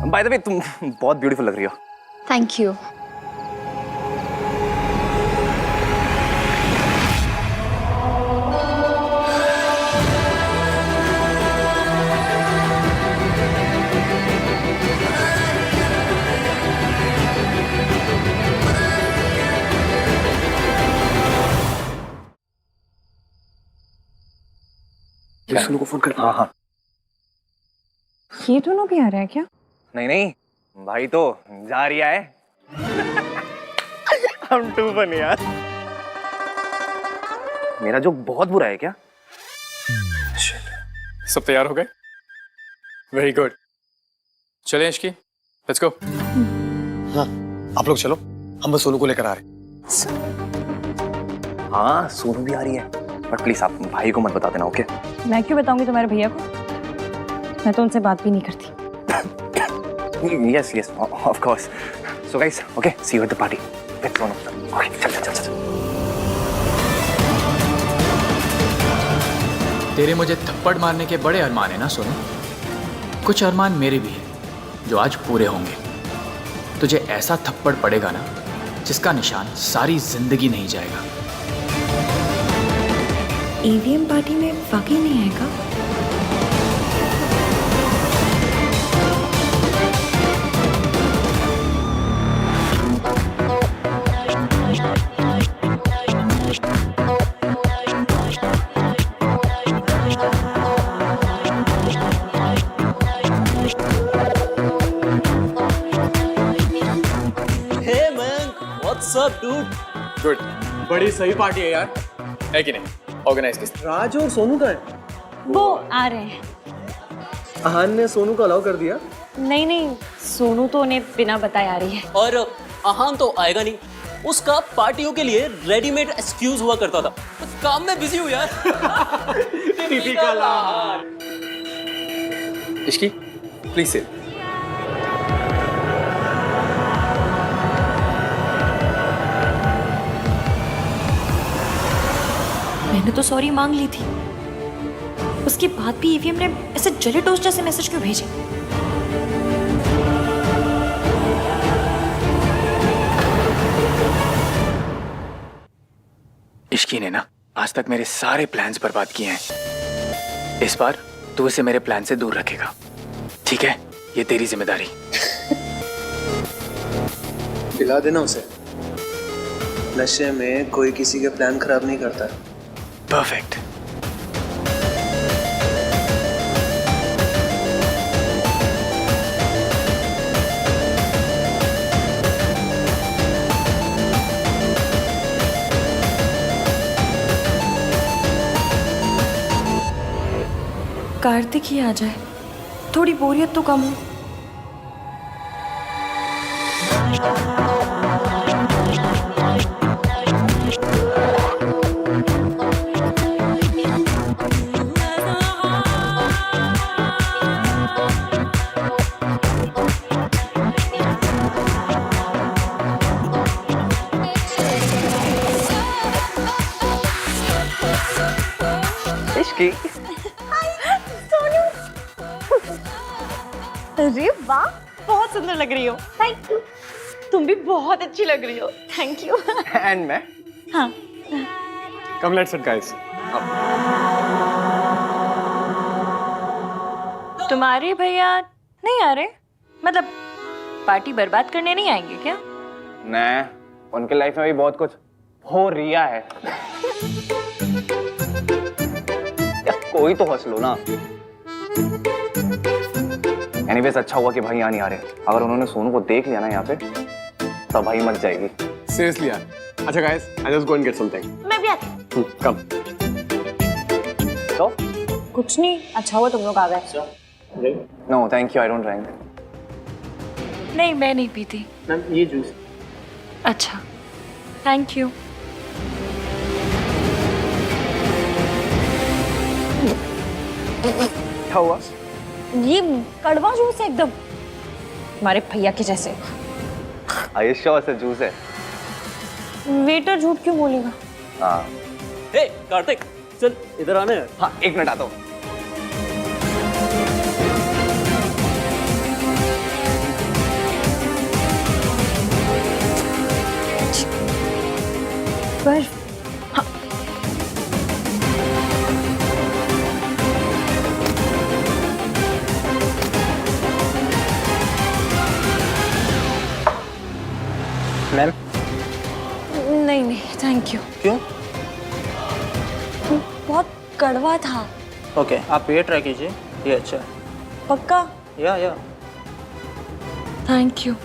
बाय द वे तुम बहुत ब्यूटीफुल लग रही हो। Thank you. सोनू को फोन कर। हाँ हाँ। ये दोनों भी आ रहे हैं क्या? नहीं नहीं, भाई तो जा रिया है। हम टू फनी यार। मेरा जोक बहुत बुरा है क्या? सब तैयार हो गए? Very good. चले इश्की, लेट्स गो। हाँ आप लोग चलो, हम बस सोनू को लेकर आ रहे हैं। हाँ सोनू भी आ रही है, बट प्लीज आप भाई को मत बता देना, ओके? मैं क्यों बताऊंगी तुम्हारे भैया को? मैं तो उनसे बात भी नहीं करती। Yes yes of course. So guys, okay, see you at the party. Let's go. Okay चल चल चल। तेरे मुझे थप्पड़ मारने के बड़े अरमान है ना सोनू? कुछ अरमान मेरे भी हैं जो आज पूरे होंगे। तुझे ऐसा थप्पड़ पड़ेगा ना जिसका निशान सारी जिंदगी नहीं जाएगा। ईवीएम पार्टी में वाकई नहीं आएगा? Up dude? गुड, बड़ी सही पार्टी है यार, है कि नहीं? ऑर्गेनाइज किस राज और सोनू का है? वो आ रहे हैं। अहान ने सोनू को अलाउ कर दिया? नहीं नहीं, सोनू तो उन्हें बिना बताए आ रही है। और अहान तो आएगा नहीं, उसका पार्टियों के लिए रेडीमेड एक्सक्यूज हुआ करता था। काम में बिजी हूँ यार। Typical Ahaan. Ishki, please sit. मैंने तो सॉरी मांग ली थी, उसके बाद भी ईवीएम ने ऐसे जले टोस्ट जैसे मैसेज क्यों भेजे? इश्की ने ना आज तक मेरे सारे प्लान्स बर्बाद किए हैं। इस बार तू इसे मेरे प्लान से दूर रखेगा, ठीक है? ये तेरी जिम्मेदारी। दिला देना उसे, नशे में कोई किसी के प्लान खराब नहीं करता। परफेक्ट। कार्तिक ही आ जाए, थोड़ी बोरियत तो कम हो। इश्की, अरे वाह, बहुत सुंदर लग रही हो। Thank you. तुम भी बहुत अच्छी लग रही हो। Thank you. एंड मैं? हाँ। Come let's it guys. तुम्हारे भैया नहीं आ रहे? मतलब पार्टी बर्बाद करने नहीं आएंगे क्या? नहीं, उनके लाइफ में भी बहुत कुछ हो रिया है। या कोई तो हंस लो ना। एनीवेज अच्छा हुआ कि भाई यहाँ नहीं आ रहे। अगर उन्होंने सोनू को देख लिया ना यहाँ पे, तो भाई मच जाएगी। सीरियसली यार। अच्छा guys, I just go and get something. मैं भी आती। कम। तो कुछ नहीं, अच्छा हुआ तुम लोग आ गए। No thank you, I don't drink. नहीं, मैं नहीं पीती। मैम ये जूस। अच्छा, थैंक यू। क्या हुआ? ये कड़वा जूस है एकदम, हमारे भैया के जैसे। आयुष्या से जूस है। वेटर झूठ क्यों बोलेगा? हाँ। हे कार्तिक, चल इधर आने। हाँ, एक मिनट आता हूँ। पर मैम। नहीं नहीं, थैंक यू। क्यों? बहुत कड़वा था। ओके, आप ये ट्राई कीजिए, ये अच्छा है। पक्का? या thank you.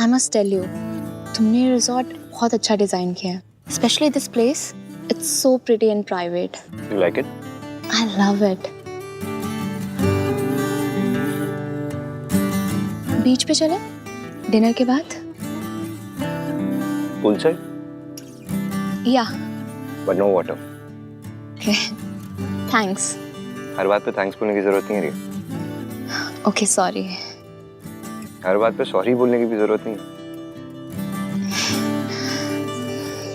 I must tell you, तुमने रिजॉर्ट बहुत अच्छा डिजाइन किया है, specially this place. It's so pretty and private. You like it? I love it. Beach पे चले डिनर के बाद? Pool side? या बट नो वाटर। थैंक्स। हर बात पे थैंक्स बोलने की जरूरत नहीं है रिया। Okay sorry. हर बात पे सॉरी बोलने की भी जरूरत नहीं है।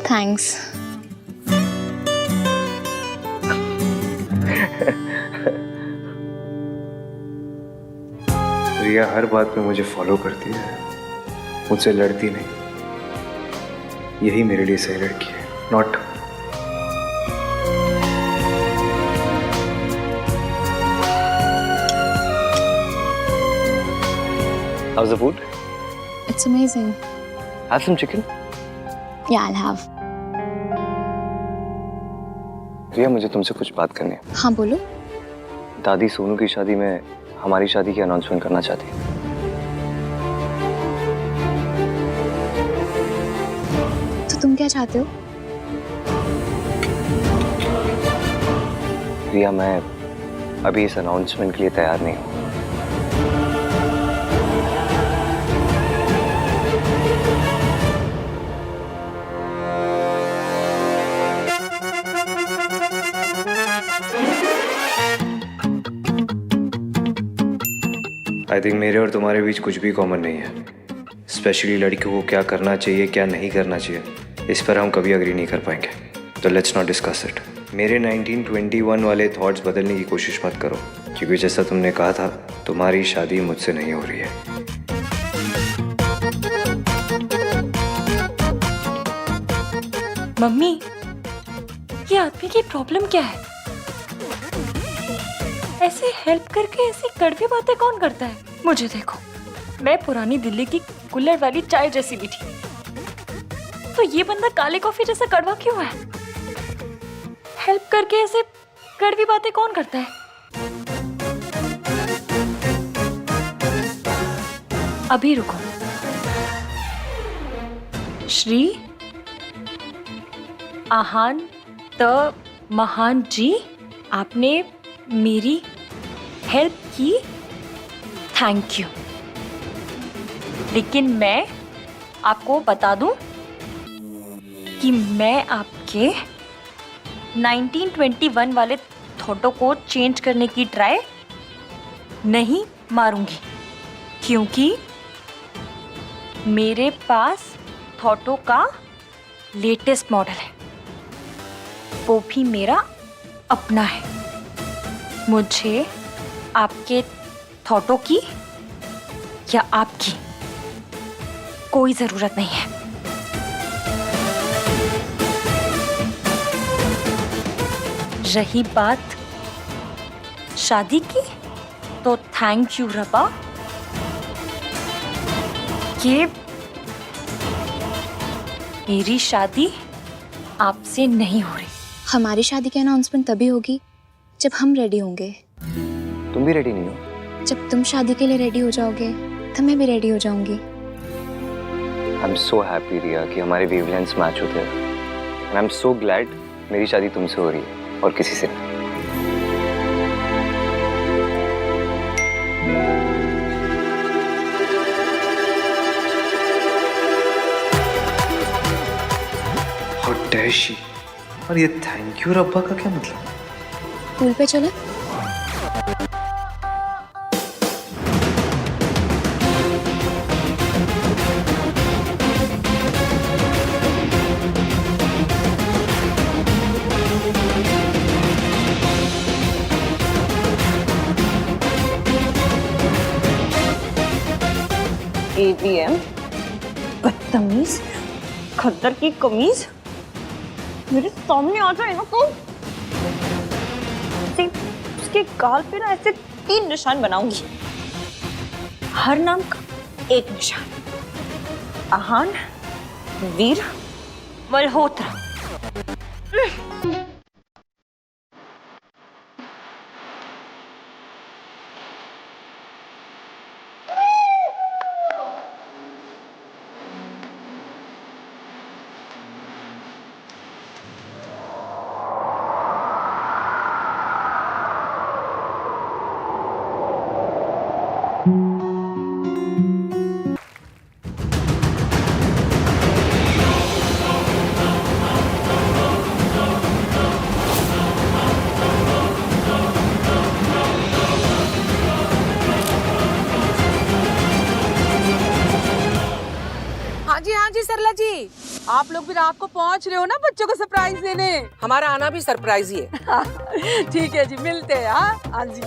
थैंक्स। रिया हर बात में मुझे फॉलो करती है, मुझसे लड़ती नहीं। यही मेरे लिए सही लड़की है, not How's the food? It's amazing. Have some chicken. Yeah, I'll have. रिया, मुझे तुमसे कुछ बात करनी है। हाँ बोलो। दादी सोनू की शादी में हमारी शादी की अनाउंसमेंट करना चाहती है। तो तुम क्या चाहते हो? रिया, मैं अभी इस अनाउंसमेंट के लिए तैयार नहीं हूँ। आई थिंक मेरे और तुम्हारे बीच कुछ भी कॉमन नहीं है। स्पेशली लड़कियों को क्या करना चाहिए, क्या नहीं करना चाहिए, इस पर हम कभी अग्री नहीं कर पाएंगे। तो लेट्स नॉट डिस्कस इट। मेरे 1921 वाले थॉट्स बदलने की कोशिश मत करो, क्योंकि जैसा तुमने कहा था, तुम्हारी शादी मुझसे नहीं हो रही है। मम्मी, ये आदमी की प्रॉब्लम क्या है? ऐसे हेल्प करके ऐसी कड़वी बातें कौन करता है? मुझे देखो, मैं पुरानी दिल्ली की कुल्हड़ वाली चाय जैसी भी थी, तो ये बंदा काले कॉफी जैसा कड़वा क्यों है? हेल्प करके ऐसे कड़वी बातें कौन करता है? अभी रुको। श्री आहान त महान जी, आपने मेरी हेल्प की, थैंक यू। लेकिन मैं आपको बता दूं कि मैं आपके 1921 वाले थॉटों को चेंज करने की ट्राई नहीं मारूंगी, क्योंकि मेरे पास थॉटो का लेटेस्ट मॉडल है, वो भी मेरा अपना है। मुझे आपके थॉटों की या आपकी कोई जरूरत नहीं है। रही बात शादी की, तो थैंक यू रबा, कि मेरी शादी आपसे नहीं हो रही। हमारी शादी की अनाउंसमेंट तभी होगी जब हम रेडी होंगे। तुम भी रेडी नहीं हो? जब तुम शादी के लिए रेडी हो जाओगे, तब मैं भी रेडी हो जाऊंगी। आई एम सो हैप्पी रिया कि हमारे वेवलेंथ्स मैच होते हैं, and I am so glad मेरी शादी तुमसे हो रही है और किसी से नहीं। How dare she? और ये थैंक यू रब्बा का क्या मतलब? पूल पे चले? ATM, बदतमीज, खद्दर की कमीज, मेरे सामने आ जाए ना तो उसके गाल पे ना ऐसे 3 निशान बनाऊंगी। हर नाम का एक निशान। आहान, वीर, मल्होत्रा। हाँ जी सरला जी, आप लोग भी रात को पहुंच रहे हो ना बच्चों को सरप्राइज देने? हमारा आना भी सरप्राइज ही है। ठीक है जी, मिलते हैं। हाँ जी।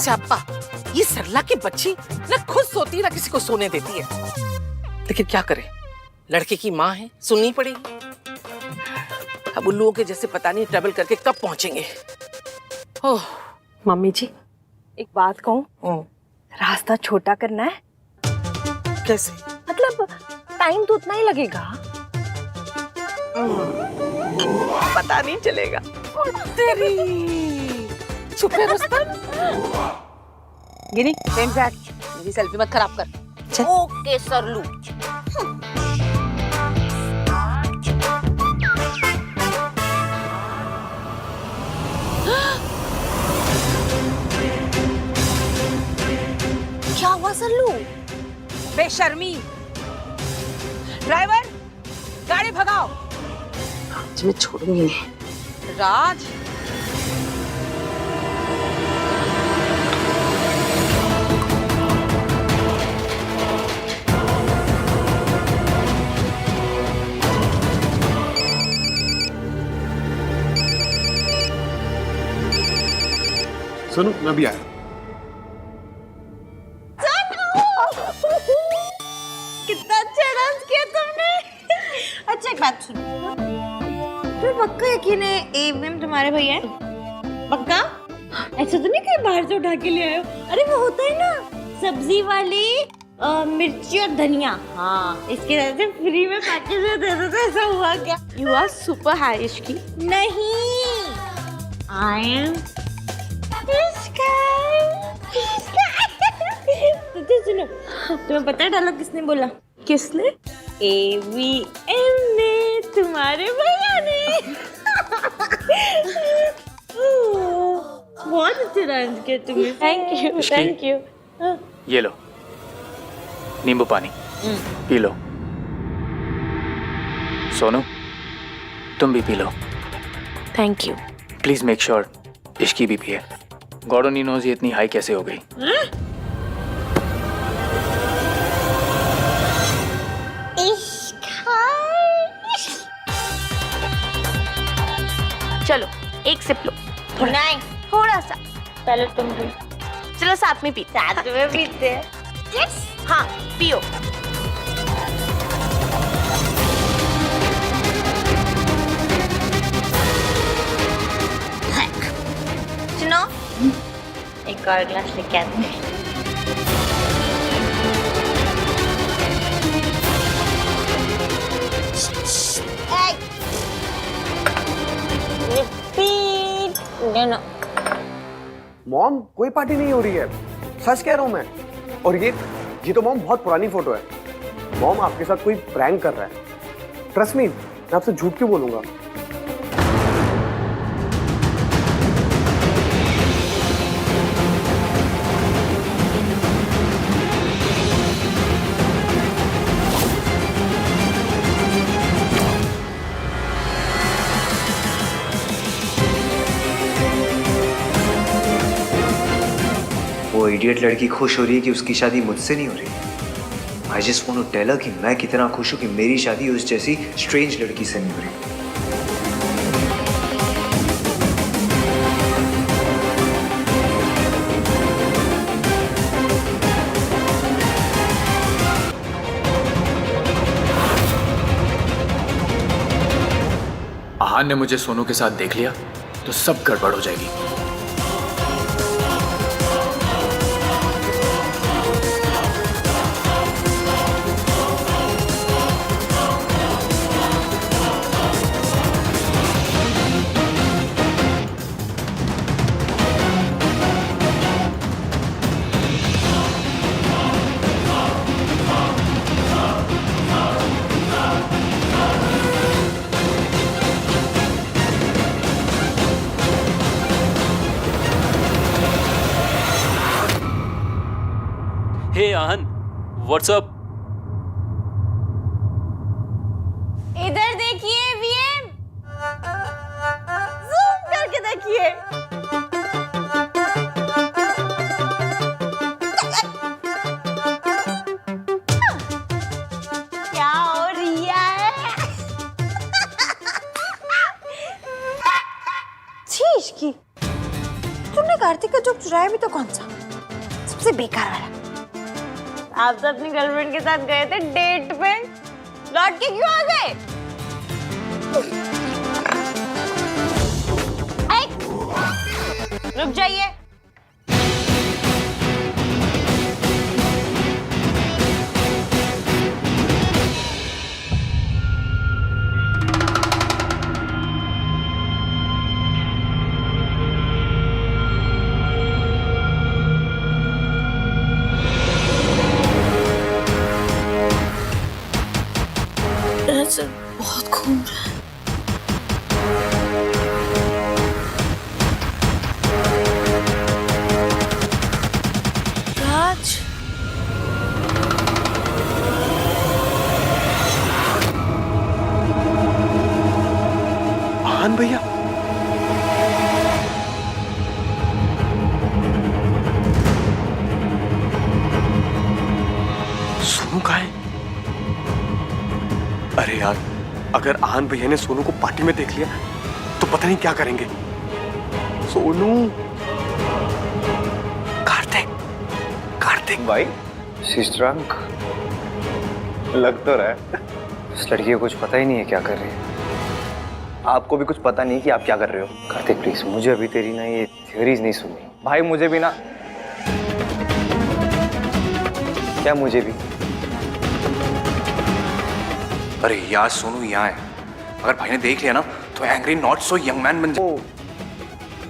स्याप्पा, ये सरला की बच्ची ना खुद सोती ना किसी को सोने देती है, लेकिन क्या करे, लड़के की माँ है, सुननी पड़ेगी। अब उल्लुओं के जैसे पता नहीं ट्रैवल करके कब पहुंचेंगे। ओह मम्मी जी, एक बात कहूँ, रास्ता छोटा करना है। कैसे? मतलब टाइम तो उतना ही लगेगा। पता नहीं चलेगा। तेरी चुप है रुस्तम। गिनी मेरी सेल्फी मत खराब कर। ओके सरलू। क्या हुआ सरलू? बेशर्मी। ड्राइवर गाड़ी भगाओ। आज मैं छोड़ूंगी नहीं। राज सुनो मैं भी आया। कितना अच्छा डांस किया तुमने। अच्छा एक बात सुनो, तुम्हें पक्का यकीन है एवीएम तुम्हारे भैया है? पक्का? ऐसा तो नहीं कहीं बाहर से उठा के ले आए हो? अरे वो होता है ना सब्जी वाली मिर्ची और धनिया, हाँ इसके वजह से फ्री में पैकेज में दे दो। तो ऐसा हुआ क्या? यू आर सुपर हाई की। नहीं, आई एम तो सुनो, तुम्हें पता है डायलॉग किसने बोला? किसने? AVM ने, तुम्हारे भैया ने। बहुत अच्छा डांस किया तुमने। Thank you. ये लो नींबू पानी पी लो। सोनू तुम भी P low. Thank you. Please make sure Ishki भी पिए। गॉड ओनली नोज ये इतनी हाई कैसे हो गई। चलो एक सिप लो। नहीं, थोड़ा सा। पहले तुम भी। चलो साथ में पीते। साथ में पीते हैं। हाँ पियो। सुनो, एक और ग्लास लेके आते हैं। Repeat. No. मॉम कोई पार्टी नहीं हो रही है, सच कह रहा हूँ मैं। और ये तो मॉम बहुत पुरानी फोटो है। मॉम आपके साथ कोई प्रैंक कर रहा है। ट्रस्ट मी, मैं आपसे झूठ क्यों बोलूंगा। वो इडियट लड़की खुश हो रही है कि उसकी शादी मुझसे नहीं हो रही। I just want to tell her कि मैं कितना खुश हूं कि मेरी शादी उस जैसी स्ट्रेंज लड़की से नहीं हो रही। आहान ने मुझे सोनू के साथ देख लिया तो सब गड़बड़ हो जाएगी। हे आहन, व्हाट्सअप? इधर देखिए वीएम, जूम करके देखिए। क्या हो रिया है? चीज की तुमने कार्तिक का जोक चुराया भी तो कौन सा? सबसे बेकार वाला। आप तो अपनी गर्लफ्रेंड के साथ गए थे डेट पे, लौट के क्यों आ गए? रुक जाइए। अरे यार, अगर आहान भैया ने सोनू को पार्टी में देख लिया तो पता नहीं क्या करेंगे। सोनू, कार्तिक भाई She's drunk. लग तो रहा है। इस लड़की को कुछ पता ही नहीं है क्या कर रही है। आपको भी कुछ पता नहीं कि आप क्या कर रहे हो। कार्तिक प्लीज, मुझे अभी तेरी ना ये थियोरीज नहीं सुननी। भाई मुझे भी ना। क्या मुझे भी? अरे यार सोनू यहाँ है, अगर भाई ने देख लिया ना तो angry not so young man बन जाए।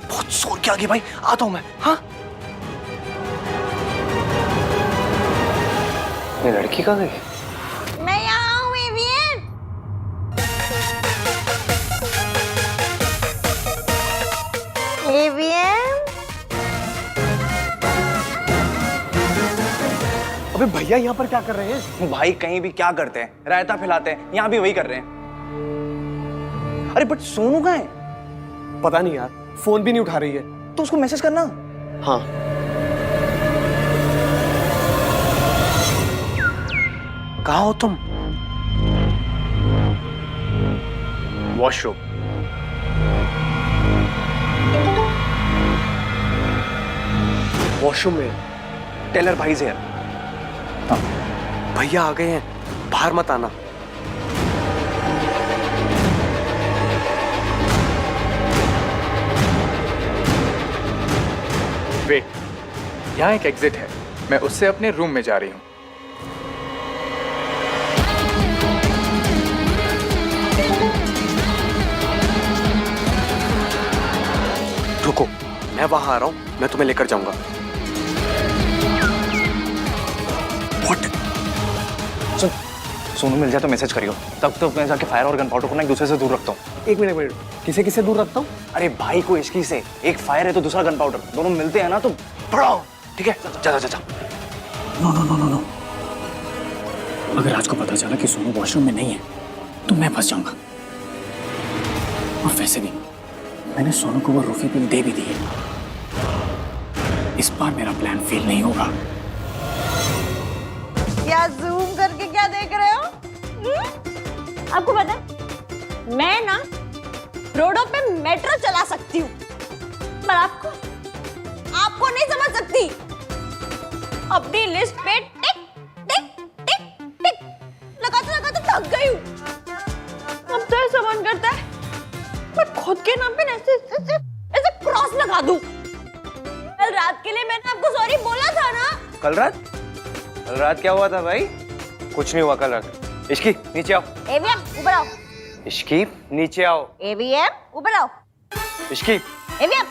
बहुत जोर के आगे भाई, आता हूँ मैं। हाँ ये लड़की कहाँ गई? मैं यहाँ हूँ एवियन। एवियन अबे भैया यहाँ पर क्या कर रहे हैं? भाई कहीं भी क्या करते हैं, रायता फैलाते हैं, यहाँ भी वही कर रहे हैं। अरे बट सोनू कहाँ है? पता नहीं यार, फोन भी नहीं उठा रही है। तो उसको मैसेज करना। हाँ, कहाँ हो तुम? वॉशरूम। वॉशरूम में। टेलर भाई से यार। भैया आ गए हैं, बाहर मत आना। वेट, यहाँ एक एग्जिट है, मैं उससे अपने रूम में जा रही हूँ। रुको, मैं वहां आ रहा हूँ, मैं तुम्हें लेकर जाऊंगा। What? सुन, सोनू मिल जाए तो मैसेज करियो। तब तो मैं जाके फायर और गन पाउडर को ना एक दूसरे से दूर रखता हूँ। एक मिनट, किसे किसे दूर रखता हूँ? अरे भाई को इश्की से, एक फायर है तो दूसरा गन पाउडर, दोनों मिलते हैं ना तो पड़ाओ। ठीक है, जा जा जा। No no no no no, अगर आज को पता चला कि सोनू वॉशरूम में नहीं है तो मैं फंस जाऊंगा। और वैसे भी मैंने सोनू को वो रूफी पिल दे भी दी है। इस बार मेरा प्लान फेल नहीं होगा। क्या जूम करके क्या देख रहे हो? आपको पता है, मैं ना रोडों पे मेट्रो चला सकती हूँ, पर आपको नहीं समझ सकती। अपनी लिस्ट पे टिक टिक टिक टिक लगाते थक गई हूँ। अब तो ऐसा मन करता है मैं खुद के नाम पे ऐसे क्रॉस लगा दूं। कल रात के लिए मैंने आपको सॉरी बोला था ना। कल रात क्या हुआ था भाई? कुछ नहीं हुआ कल रात। इश्की नीचे आओ। एवीएम ऊपर आओ। इश्की नीचे आओ। एवीएम ऊपर आओ। इश्की एवीएम,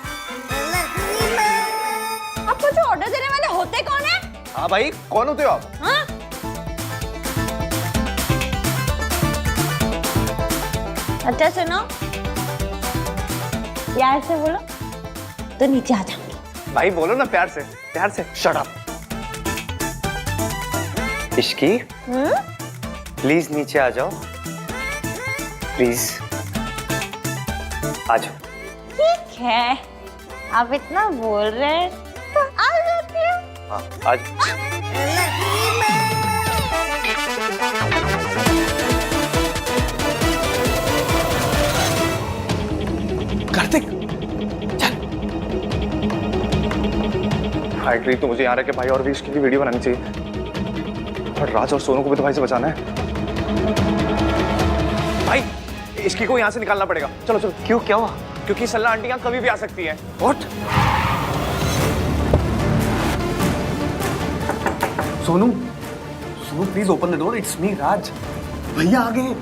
आपको जो ऑर्डर देने वाले होते कौन है? हाँ भाई, कौन होते हो आप? हाँ? अच्छा सुनो, प्यार से बोलो तो नीचे आ जाऊंगी। भाई बोलो ना प्यार से। Shut up. इश्की प्लीज नीचे आ जाओ, प्लीज आ जाओ। ठीक है, आप इतना बोल रहे हैं तो आ जाती हूँ। हाँ आ जाओ। कार्तिक, फाइनली तो मुझे यहाँ रह के भाई और भी इसकी वीडियो बनानी चाहिए। और राज और सोनू को भी तो भाई से बचाना है। भाई इसकी को यहाँ से निकालना पड़ेगा। चलो चलो। क्यों, क्या हुआ? क्योंकि सल्ला आंटी यहाँ कभी भी आ सकती है। What? Sonu please open the door, it's me Raj. भैया आ गए।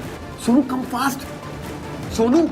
Sonu come fast. सोनू